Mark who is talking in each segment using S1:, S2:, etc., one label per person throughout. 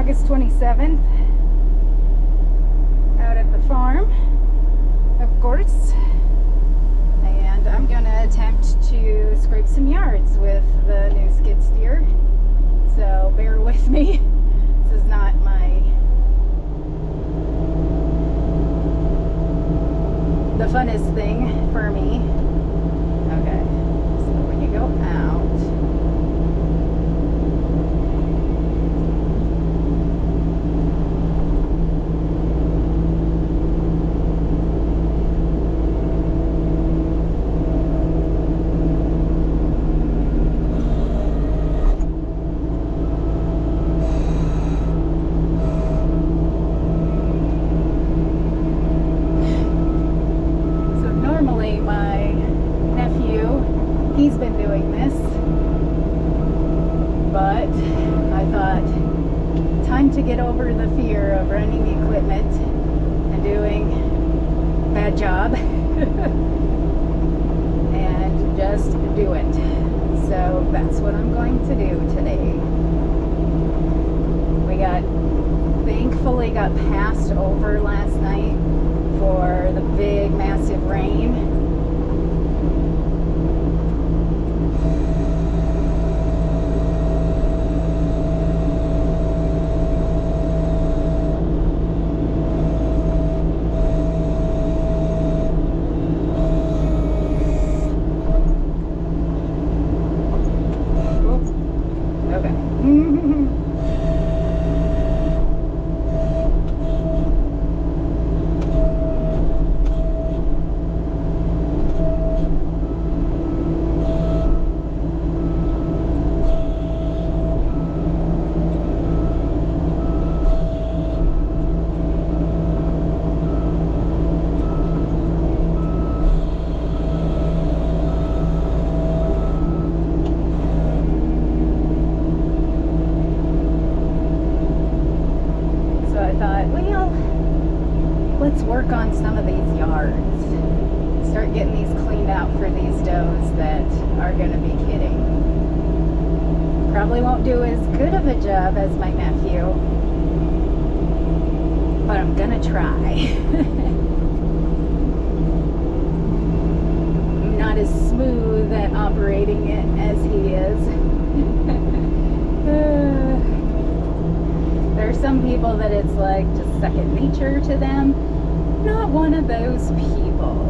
S1: August 27th, out at the farm, of course, and I'm gonna attempt to scrape some yards with the new skid steer, so bear with me. This is not the funnest thing for me. Okay, so when you go out, he's been doing this, but I thought, time to get over the fear of running the equipment and doing a bad job and just do it. So that's what I'm going to do today. We thankfully got passed over last night for the big massive rain. Let's work on some of these yards. Start getting these cleaned out for these does that are going to be kidding. Probably won't do as good of a job as my nephew, but I'm going to try. I'm not as smooth at operating it as he is. There are some people that it's like just second nature to them. Not one of those people.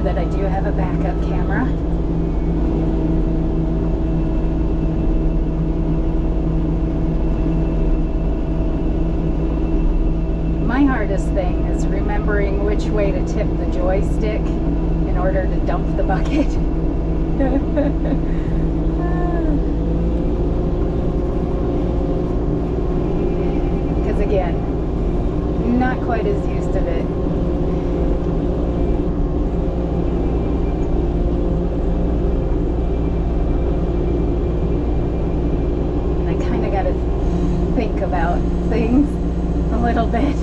S1: That I do have a backup camera. My hardest thing is remembering which way to tip the joystick in order to dump the bucket. Because again, not quite as used to it. Think about things a little bit.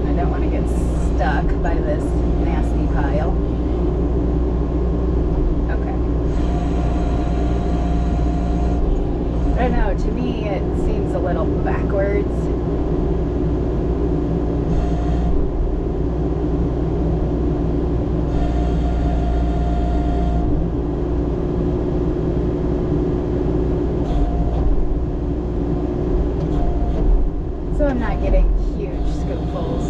S1: I don't want to get stuck by this nasty pile. Okay. I don't know, to me it seems a little backwards. So I'm not getting huge scoopfuls.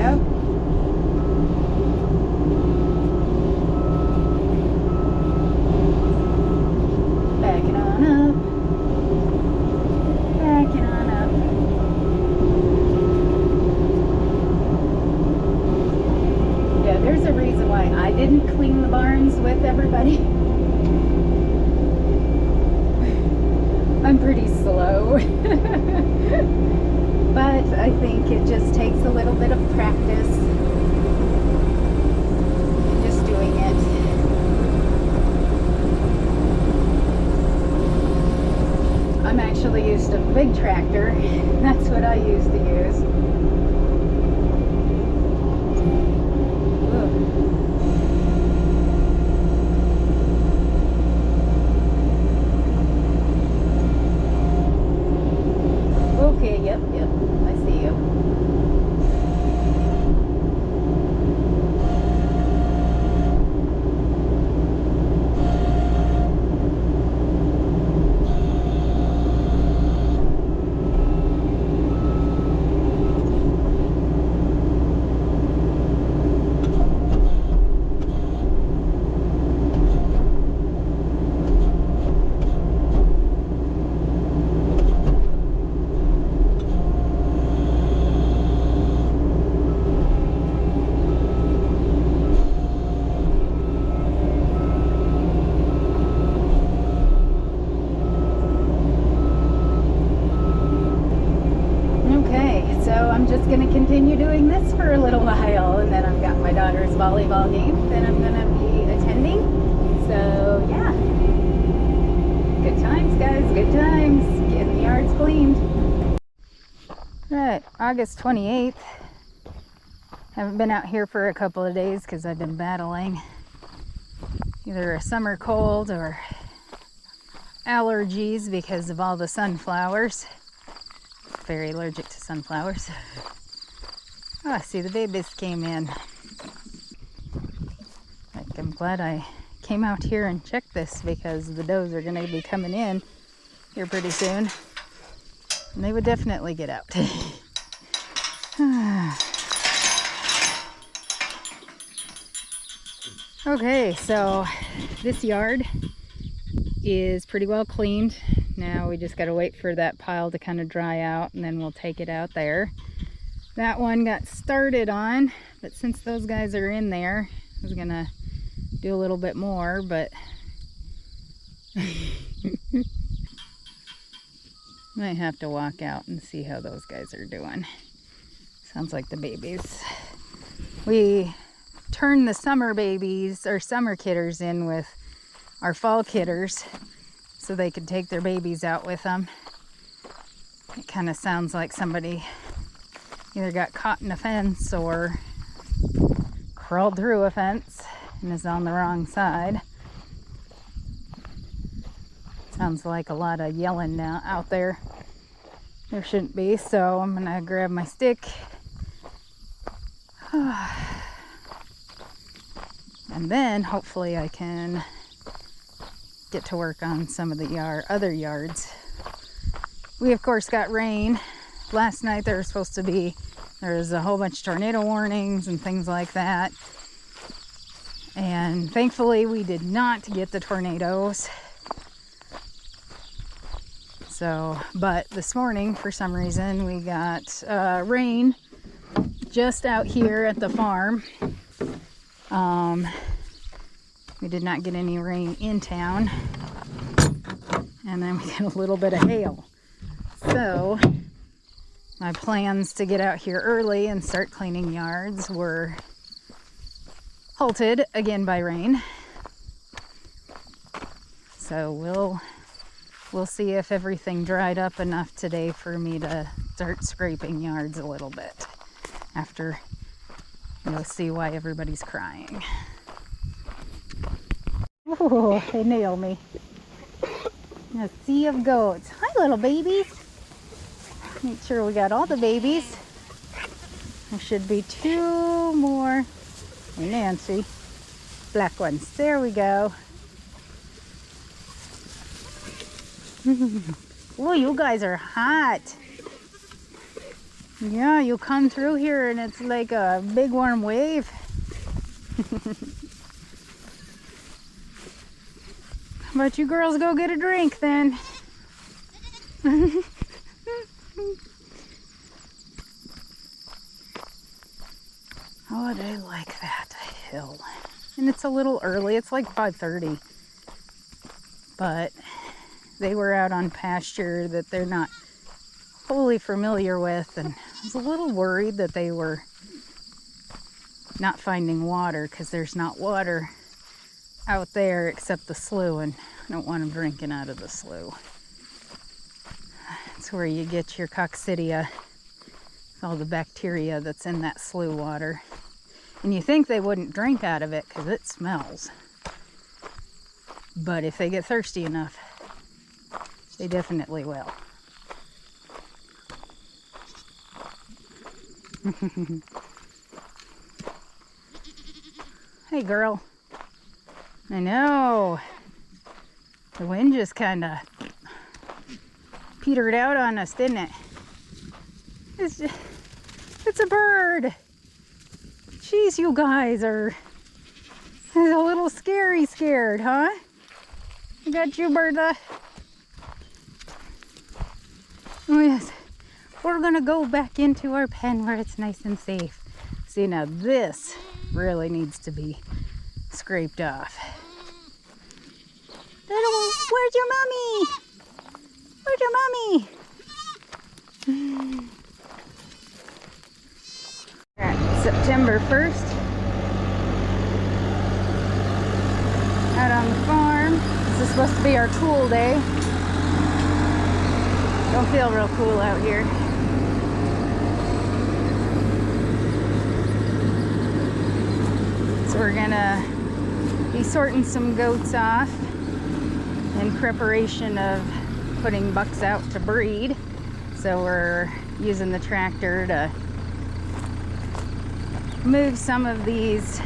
S1: go. Backing on up. Backing on up. Yeah, there's a reason why I didn't clean the barns with everybody. I'm pretty slow. But I think it just takes a little bit of practice in just doing it. I'm actually used to a big tractor. That's what I used to use. Okay, yep, I see you. I'm just going to continue doing this for a little while, and then I've got my daughter's volleyball game that I'm going to be attending. So yeah, good times, guys, good times, getting the yards cleaned. Right, August 28th. Haven't been out here for a couple of days because I've been battling either a summer cold or allergies because of all the sunflowers. Very allergic to sunflowers. Oh, I see the babies came in. I'm glad I came out here and checked this because the does are going to be coming in here pretty soon. And they would definitely get out. Okay, so this yard is pretty well cleaned. Now we just got to wait for that pile to kind of dry out, and then we'll take it out there. That one got started on, but since those guys are in there, I was gonna do a little bit more, but might have to walk out and see how those guys are doing. Sounds like the babies. We turned the summer babies or summer kidders in with our fall kidders so they could take their babies out with them. It kind of sounds like somebody either got caught in a fence or crawled through a fence and is on the wrong side. Sounds like a lot of yelling now out there. There shouldn't be, so I'm gonna grab my stick. And then hopefully I can get to work on some of the other yards. We of course got rain. Last night there was a whole bunch of tornado warnings and things like that. And thankfully we did not get the tornadoes. So, but this morning for some reason we got rain just out here at the farm. We did not get any rain in town. And then we got a little bit of hail. So my plans to get out here early and start cleaning yards were halted again by rain. So we'll see if everything dried up enough today for me to start scraping yards a little bit after you'll see why everybody's crying. Oh, they nailed me. A sea of goats. Hi, little babies. Make sure we got all the babies. There should be 2 more. Hey, Nancy. Black ones. There we go. Oh, you guys are hot. Yeah, you come through here and it's like a big warm wave. How about you girls go get a drink then? Oh, they like that hill. And it's a little early. It's like 5:30. But they were out on pasture that they're not wholly familiar with. And I was a little worried that they were not finding water because there's not water out there except the slough. And I don't want them drinking out of the slough. That's where you get your coccidia, all the bacteria that's in that slough water. And you think they wouldn't drink out of it because it smells. But if they get thirsty enough, they definitely will. Hey girl. I know. The wind just kind of petered out on us, didn't it? It's a bird. Jeez, you guys are a little scared, huh? I got you, Bertha. Oh yes, we're gonna go back into our pen where it's nice and safe. See, now this really needs to be scraped off. Where's your mommy? Where's your mommy? September 1st, out on the farm. This is supposed to be our tool day. Don't feel real cool out here. So we're gonna be sorting some goats off in preparation of putting bucks out to breed. So we're using the tractor to move some of these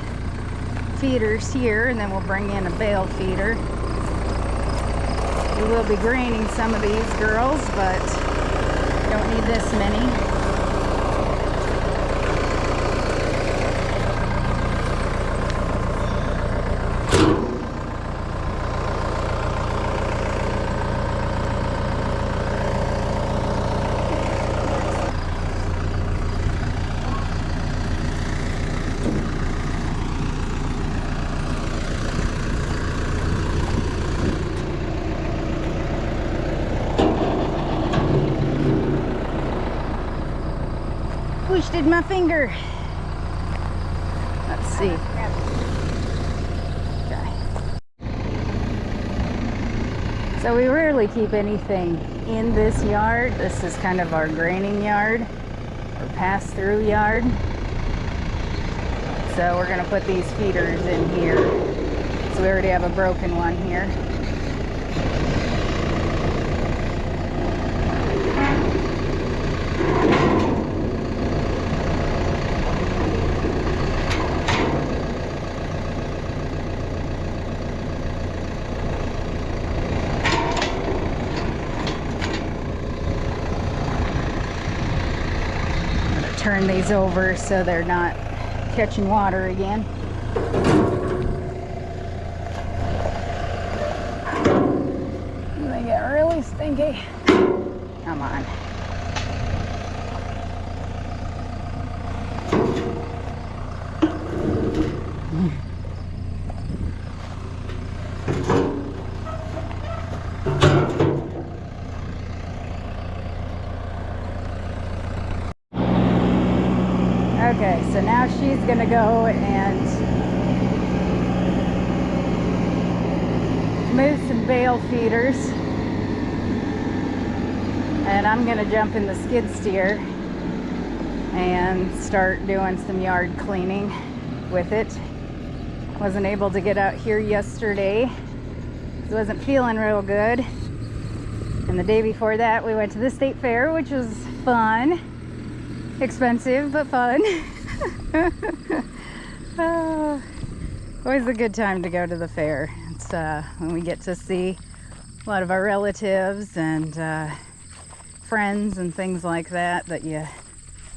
S1: feeders here, and then we'll bring in a bale feeder. We will be graining some of these girls, but don't need this many. Twisted my finger. Let's see. Okay. So we rarely keep anything in this yard. This is kind of our graining yard, or pass-through yard. So we're gonna put these feeders in here. So we already have a broken one here. Turn these over so they're not catching water again. They get really stinky. Come on. Okay, so now she's gonna go and move some bale feeders, and I'm gonna jump in the skid steer and start doing some yard cleaning with it. Wasn't able to get out here yesterday because I wasn't feeling real good, and the day before that we went to the state fair, which was fun. Expensive, but fun. Always a good time to go to the fair. It's when we get to see a lot of our relatives and friends and things like that that you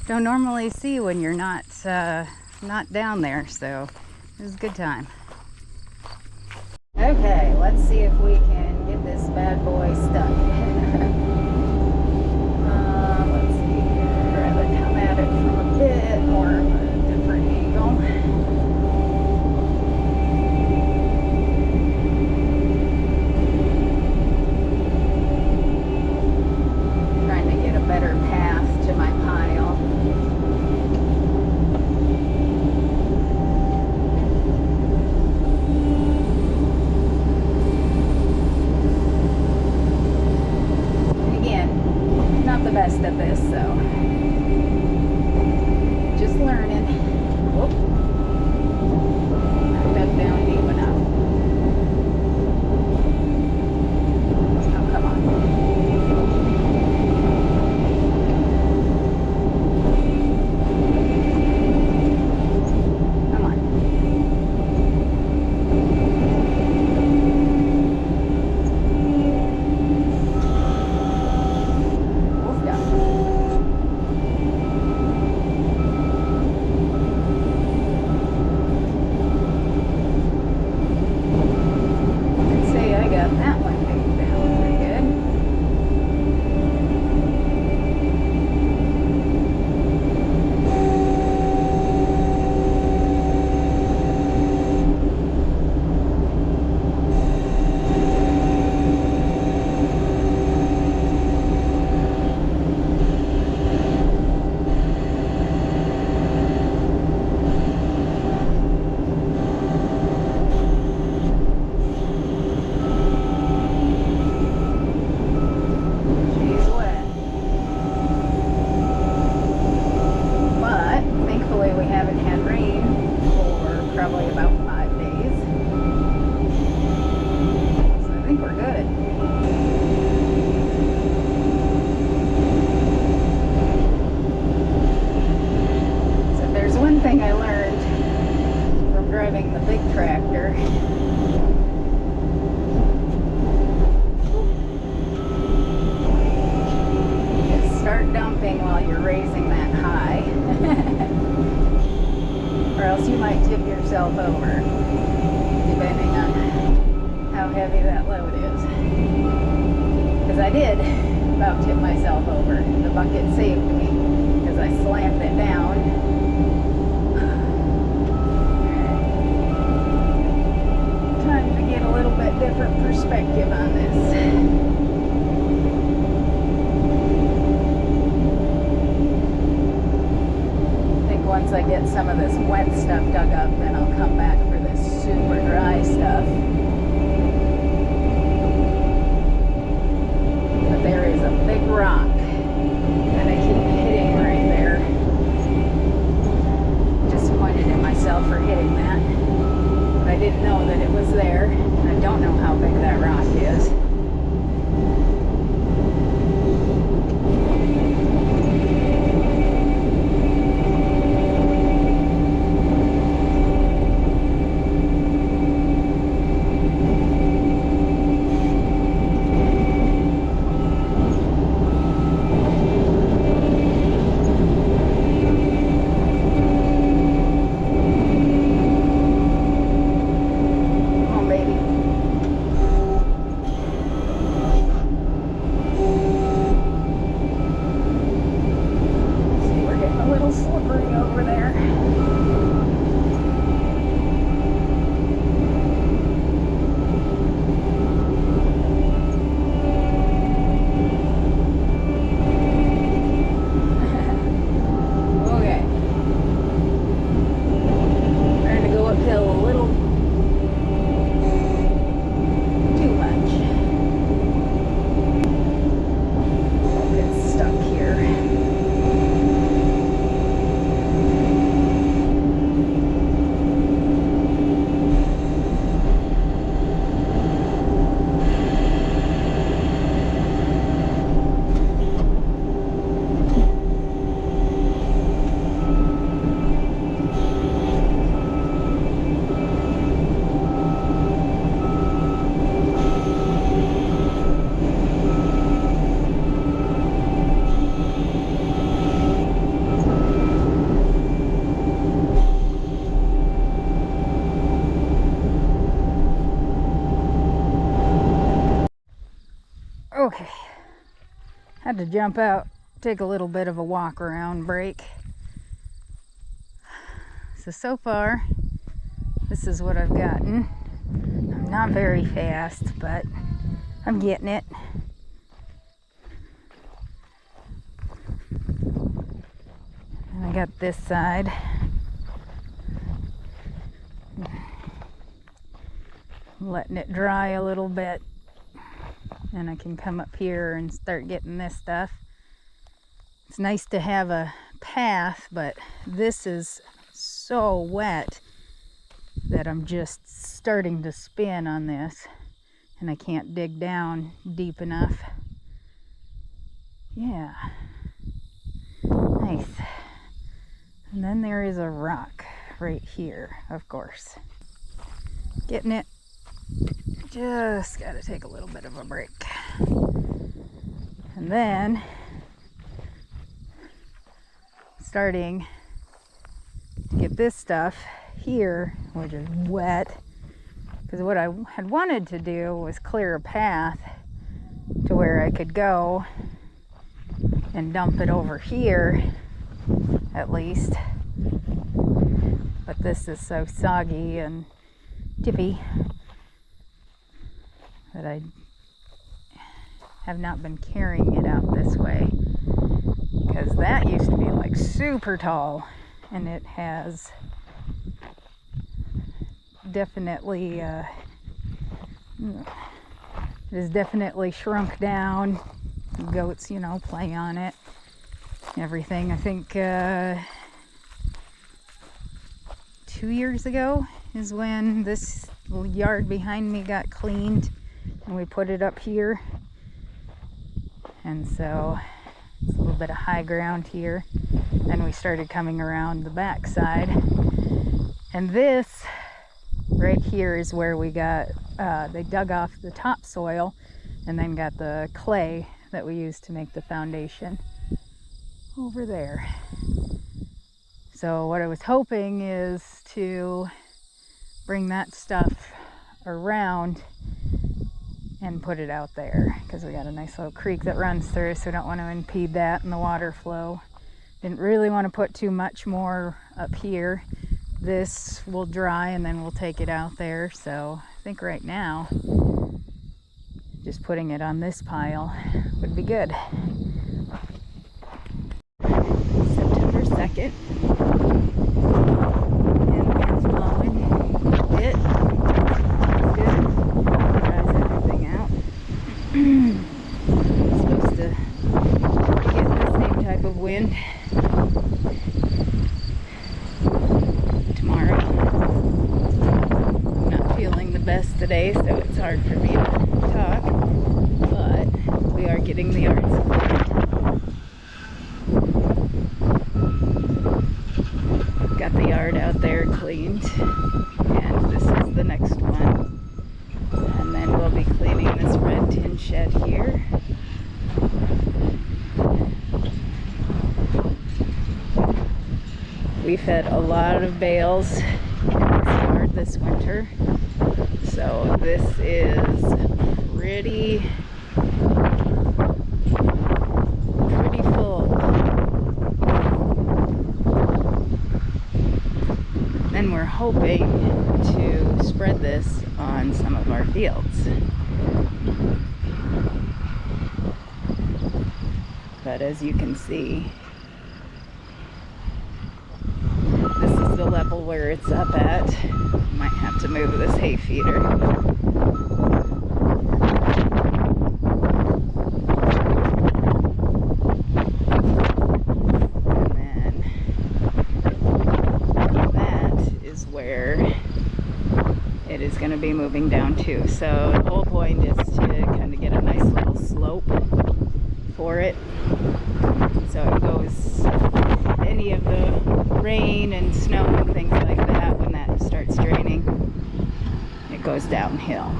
S1: don't normally see when you're not down there. So it was a good time. Okay, let's see if we can get this bad boy stuck. Let's see here. I'd rather come at it from a bit more of a different angle. Trying to get a better path to my pile. The best at this, so just learning. Whoop. Not dug down deep enough. Oh, come on. Come on. Thing I learned from driving the big tractor. Is start dumping while you're raising that high. Or else you might tip yourself over, depending on how heavy that load is. Because I did about tip myself over. The bucket saved me because I slammed it down. Time to get a little bit different perspective on this. I think once I get some of this wet stuff dug up, then I'll come back for this super dry stuff. But there is a big rock that I keep hitting right there. Disappointed in myself for hitting that. I didn't know that it was there. I don't know how big that rock is. Had to jump out, take a little bit of a walk around break. So far, this is what I've gotten. I'm not very fast, but I'm getting it. And I got this side. I'm letting it dry a little bit. And I can come up here and start getting this stuff. It's nice to have a path, but this is so wet that I'm just starting to spin on this, and I can't dig down deep enough. Yeah, nice. And then there is a rock right here, of course. Getting it. Just gotta take a little bit of a break. And then starting to get this stuff here, which is wet, because what I had wanted to do was clear a path to where I could go and dump it over here at least, but this is so soggy and tippy that I have not been carrying it out this way, because that used to be like super tall, and it has definitely shrunk down. Goats, you know, play on it, everything. I think 2 years ago is when this little yard behind me got cleaned, and we put it up here, and so it's a little bit of high ground here. Then we started coming around the back side, and this right here is where we got they dug off the topsoil and then got the clay that we used to make the foundation over there. So what I was hoping is to bring that stuff around and put it out there, because we got a nice little creek that runs through, so we don't want to impede that and the water flow. Didn't really want to put too much more up here. This will dry and then we'll take it out there. So I think right now just putting it on this pile would be good. September 2nd. And the wind's blowing a bit. Good. Dries everything out. Supposed to get the same type of wind tomorrow. I'm not feeling the best today, so it's hard for me to talk, but we are getting the yards cleaned. Got the yard out there cleaned, and this is the next one. And then we'll be cleaning this red tin shed here. We fed a lot of bales in this yard this winter, so this is pretty full. And we're hoping to spread this on some of our fields. But as you can see, this is the level where it's up at. Might have to move this hay feeder. And then that is where it is going to be moving down to. So the whole point is to kind of get a nice little slope for it. So it goes, any of the rain and snow and things like that, when that starts draining, it goes downhill.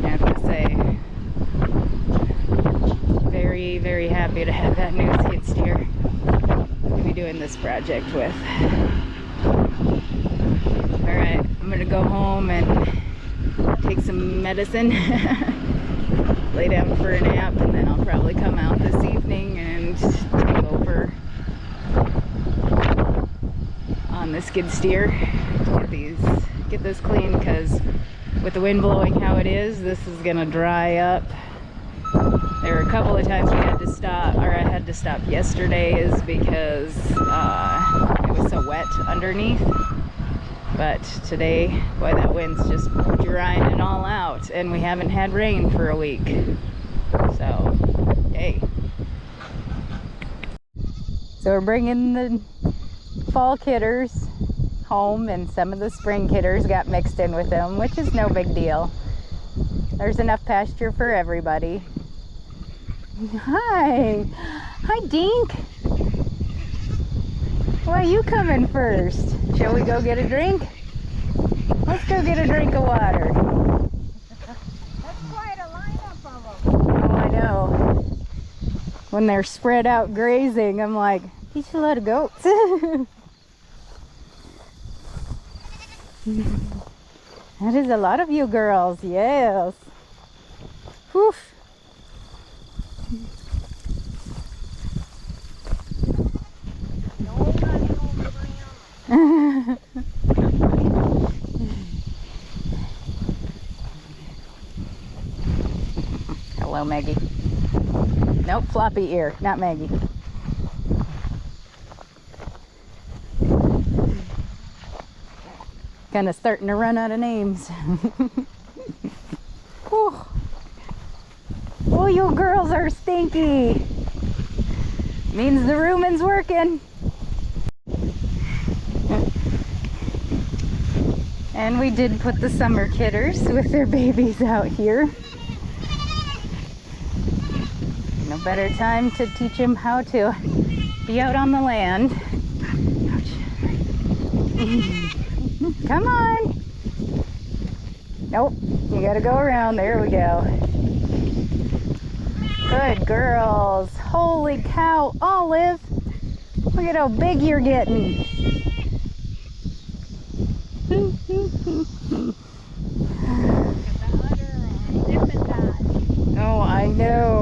S1: I have to say, very, very happy to have that new skid steer. this project with. Alright, I'm gonna go home and take some medicine, lay down for a nap, and then I'll probably come out this evening and take over on the skid steer, get this clean, because with the wind blowing how it is, this is gonna dry up. There were a couple of times we had to stop, or I had to stop yesterday, is because it was so wet underneath. But today, boy, that wind's just drying it all out, and we haven't had rain for a week. So, yay. So we're bringing the fall kidders home, and some of the spring kidders got mixed in with them, which is no big deal. There's enough pasture for everybody. Hi. Hi, Dink. Why are you coming first? Shall we go get a drink? Let's go get a drink of water.
S2: That's quite a lineup of them.
S1: Oh, I know. When they're spread out grazing, I'm like, teach a lot of goats. That is a lot of you girls, yes. Whew. Hello, Maggie. Nope, floppy ear, not Maggie. Kind of starting to run out of names. Oh, you girls are stinky. Means the rumen's working. And we did put the summer kidders with their babies out here. No better time to teach them how to be out on the land. Ouch. Come on. Nope, you gotta go around. There we go. Good girls. Holy cow, Olive. Look at how big you're getting. Oh, I know.